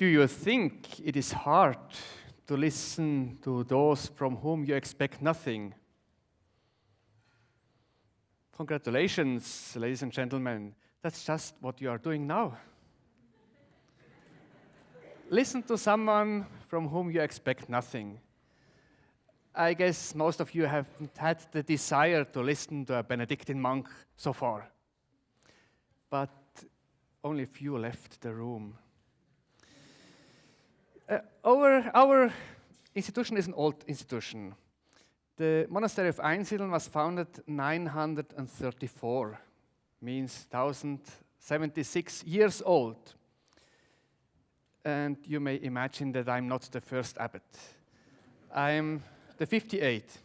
Do you think it is hard to listen to those from whom you expect nothing? Congratulations, ladies and gentlemen. That's just what you are doing now. Listen to someone from whom you expect nothing. I guess most of you haven't had the desire to listen to a Benedictine monk so far. But only a few left the room. Our institution is an old institution. The monastery of Einsiedeln was founded 934, means 1076 years old. And you may imagine that I'm not the first abbot. I'm the 58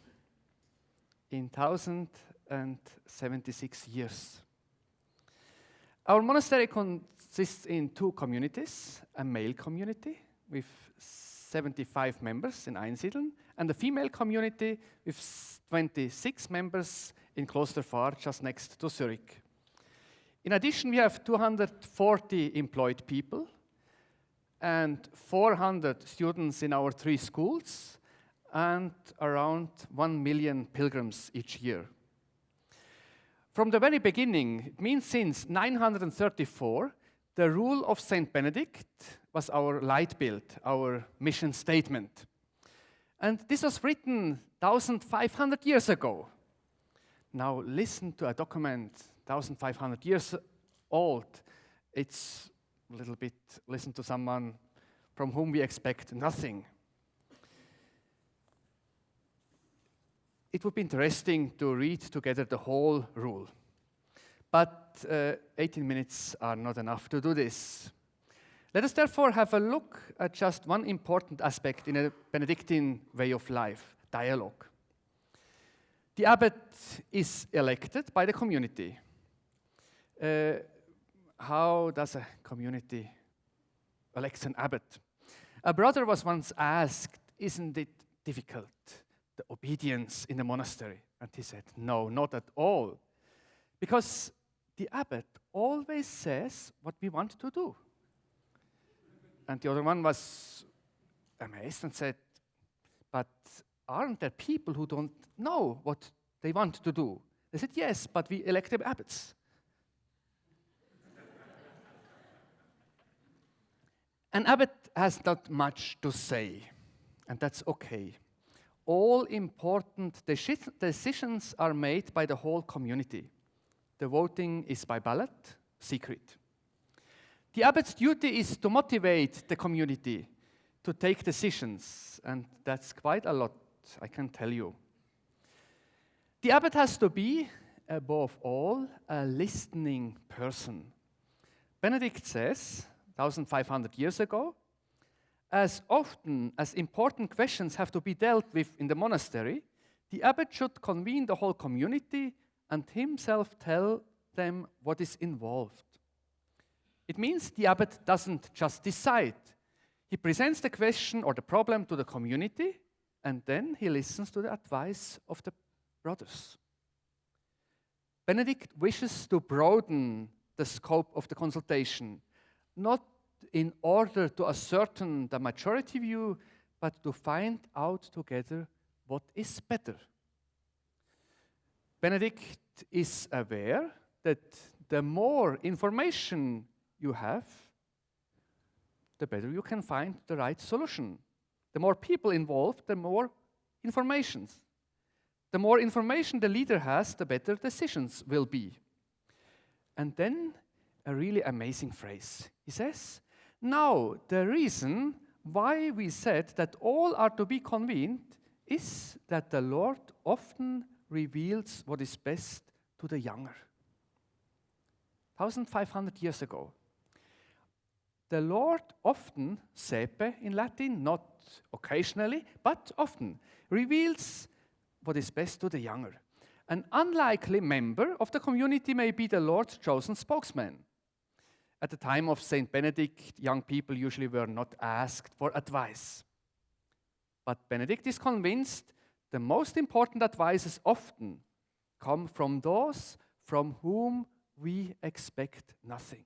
in 1076 years. Our monastery consists in two communities, a male community with 75 members in Einsiedeln, and a female community with 26 members in Kloster Fahr, just next to Zurich. In addition, we have 240 employed people and 400 students in our 3 schools and around 1 million pilgrims each year. From the very beginning, it means since 934, the rule of Saint Benedict was our Leitbild, our mission statement. And this was written 1,500 years ago. Now listen to a document 1,500 years old. It's a little bit, listen to someone from whom we expect nothing. It would be interesting to read together the whole rule. But 18 minutes are not enough to do this. Let us therefore have a look at just one important aspect in a Benedictine way of life, dialogue. The abbot is elected by the community. How does a community elect an abbot? A brother was once asked, isn't it difficult, the obedience in the monastery? And he said, no, not at all. Because the abbot always says what we want to do. And the other one was amazed and said, but aren't there people who don't know what they want to do? They said, yes, but we elect them abbots. An abbot has not much to say, and that's okay. All important decisions are made by the whole community. The voting is by ballot, secret. The abbot's duty is to motivate the community to take decisions, and that's quite a lot, I can tell you. The abbot has to be, above all, a listening person. Benedict says, 1,500 years ago, as often as important questions have to be dealt with in the monastery, the abbot should convene the whole community and himself tell them what is involved. It means the abbot doesn't just decide. He presents the question or the problem to the community, and then he listens to the advice of the brothers. Benedict wishes to broaden the scope of the consultation, not in order to ascertain the majority view, but to find out together what is better. Benedict is aware that the more information you have, the better you can find the right solution. The more people involved, the more information. The more information the leader has, the better decisions will be. And then a really amazing phrase. He says, now the reason why we said that all are to be convened is that the Lord often reveals what is best to the younger. 1,500 years ago. The Lord often, sepe in Latin, not occasionally, but often, reveals what is best to the younger. An unlikely member of the community may be the Lord's chosen spokesman. At the time of Saint Benedict, young people usually were not asked for advice. But Benedict is convinced the most important advices often come from those from whom we expect nothing.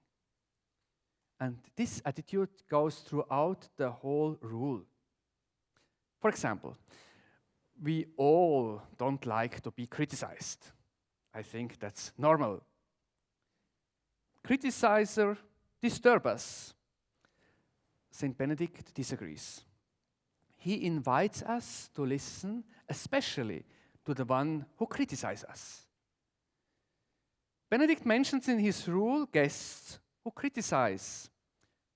And this attitude goes throughout the whole rule. For example, we all don't like to be criticized. I think that's normal. Criticizer disturb us. Saint Benedict disagrees. He invites us to listen, especially to the one who criticizes us. Benedict mentions in his rule guests who criticize,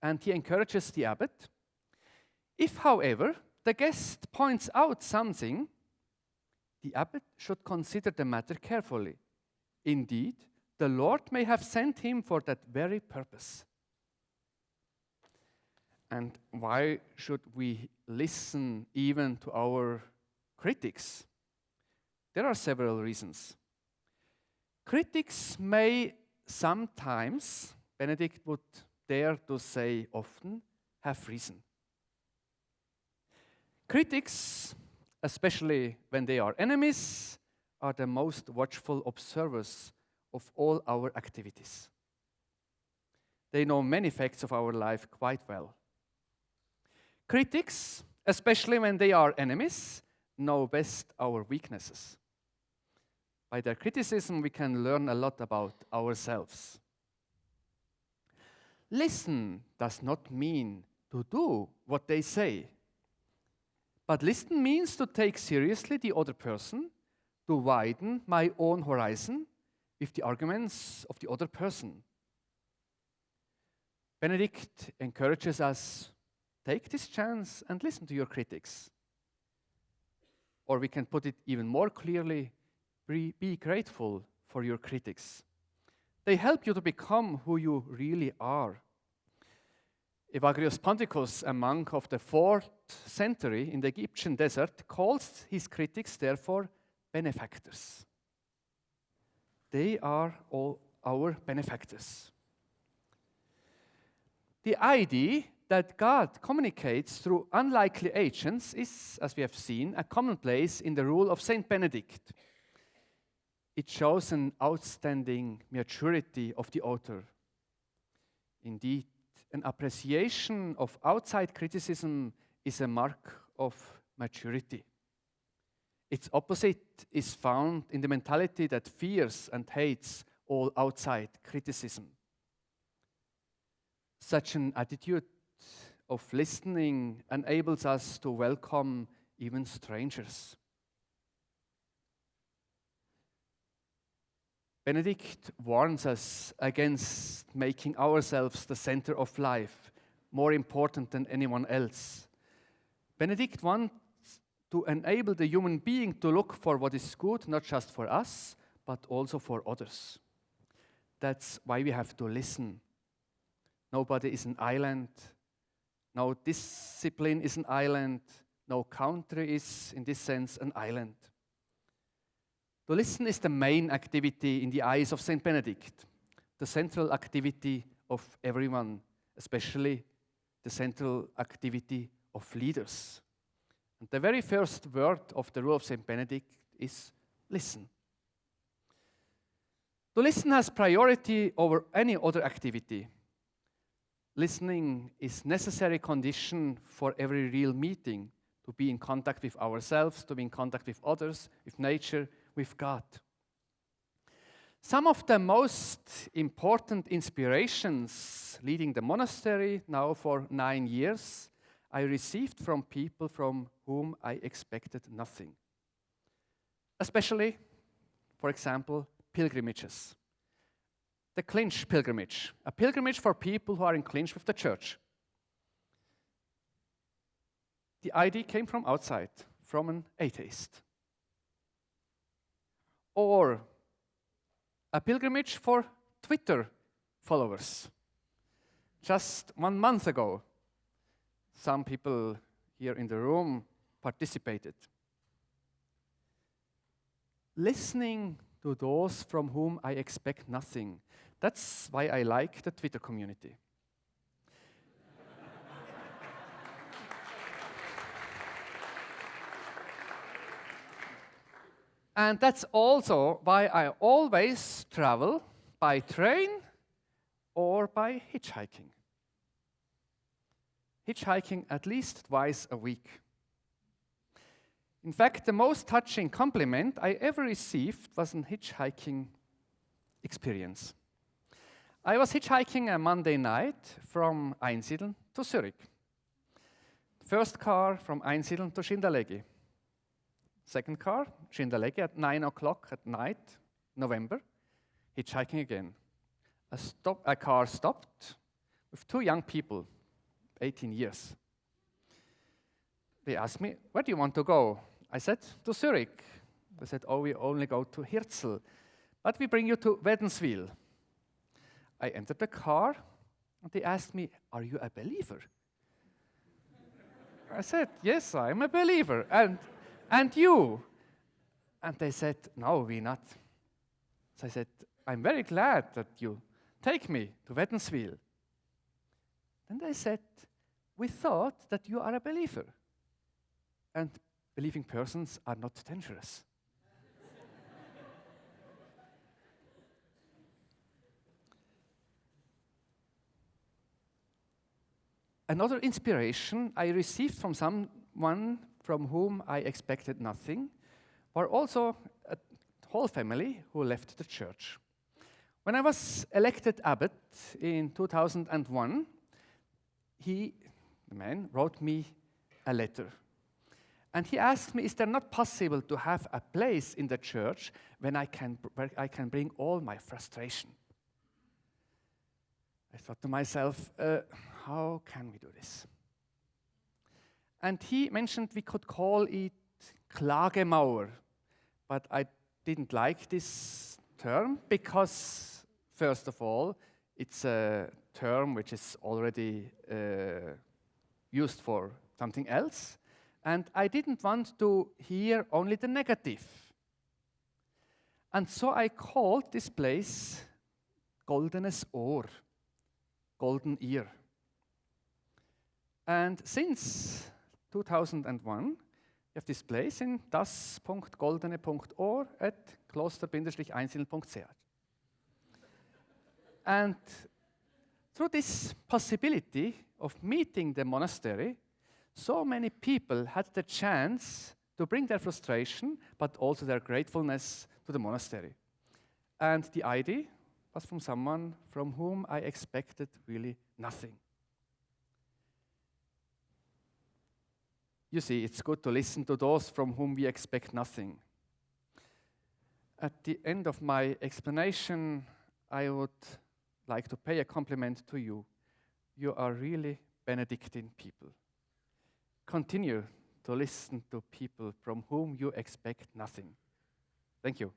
and he encourages the abbot. If, however, the guest points out something, the abbot should consider the matter carefully. Indeed, the Lord may have sent him for that very purpose. And why should we listen even to our critics? There are several reasons. Critics may sometimes, Benedict would dare to say often, have reason. Critics, especially when they are enemies, are the most watchful observers of all our activities. They know many facts of our life quite well. Critics, especially when they are enemies, know best our weaknesses. By their criticism, we can learn a lot about ourselves. Listen does not mean to do what they say, but listen means to take seriously the other person, to widen my own horizon with the arguments of the other person. Benedict encourages us, take this chance and listen to your critics. Or we can put it even more clearly, be grateful for your critics. They help you to become who you really are. Evagrius Ponticus, a monk of the 4th century in the Egyptian desert, calls his critics therefore benefactors. They are all our benefactors. The idea that God communicates through unlikely agents is, as we have seen, a commonplace in the rule of Saint Benedict. It shows an outstanding maturity of the author. Indeed, an appreciation of outside criticism is a mark of maturity. Its opposite is found in the mentality that fears and hates all outside criticism. Such an attitude of listening enables us to welcome even strangers. Benedict warns us against making ourselves the center of life, more important than anyone else. Benedict wants to enable the human being to look for what is good, not just for us, but also for others. That's why we have to listen. Nobody is an island. No discipline is an island. No country is, in this sense, an island. To listen is the main activity in the eyes of Saint Benedict, the central activity of everyone, especially the central activity of leaders. And the very first word of the rule of Saint Benedict is listen. To listen has priority over any other activity. Listening is necessary condition for every real meeting, to be in contact with ourselves, to be in contact with others, with nature, with God. Some of the most important inspirations leading the monastery now for 9 years, I received from people from whom I expected nothing. Especially, for example, pilgrimages. The clinch pilgrimage, a pilgrimage for people who are in clinch with the church. The idea came from outside, from an atheist. Or a pilgrimage for Twitter followers. Just 1 month ago, some people here in the room participated. Listening to those from whom I expect nothing. That's why I like the Twitter community. And that's also why I always travel by train or by hitchhiking. hitchhiking at least twice a week. In fact, the most touching compliment I ever received was an hitchhiking experience. I was hitchhiking a Monday night from Einsiedeln to Zurich. First car from Einsiedeln to Schindlerlegge. Second car, Schindlerlegge at 9 o'clock at night, November, hitchhiking again. A car stopped with two young people, 18 years. They asked me, where do you want to go? I said, to Zurich. They said, oh, we only go to Hirzel, but we bring you to Wädenswil. I entered the car, and they asked me, are you a believer? I said, yes, I'm a believer. And you? And they said, no, we're not. So I said, I'm very glad that you take me to Wädenswil. Then they said, we thought that you are a believer. And believing persons are not dangerous. Another inspiration I received from someone from whom I expected nothing were also a whole family who left the church. When I was elected abbot in 2001, the man, wrote me a letter. And he asked me, is there not possible to have a place in the church where I can bring all my frustration? I thought to myself, how can we do this? And he mentioned we could call it Klagemauer, but I didn't like this term because, first of all, it's a term which is already used for something else, and I didn't want to hear only the negative. And so I called this place Goldenes Ohr, golden ear. And since 2001, we have this place in das.goldene.ohr at kloster-einsiedeln.ch. And through this possibility of meeting the monastery, so many people had the chance to bring their frustration, but also their gratefulness to the monastery. And the idea was from someone from whom I expected really nothing. You see, it's good to listen to those from whom we expect nothing. At the end of my explanation, I would like to pay a compliment to you. You are really Benedictine people. Continue to listen to people from whom you expect nothing. Thank you.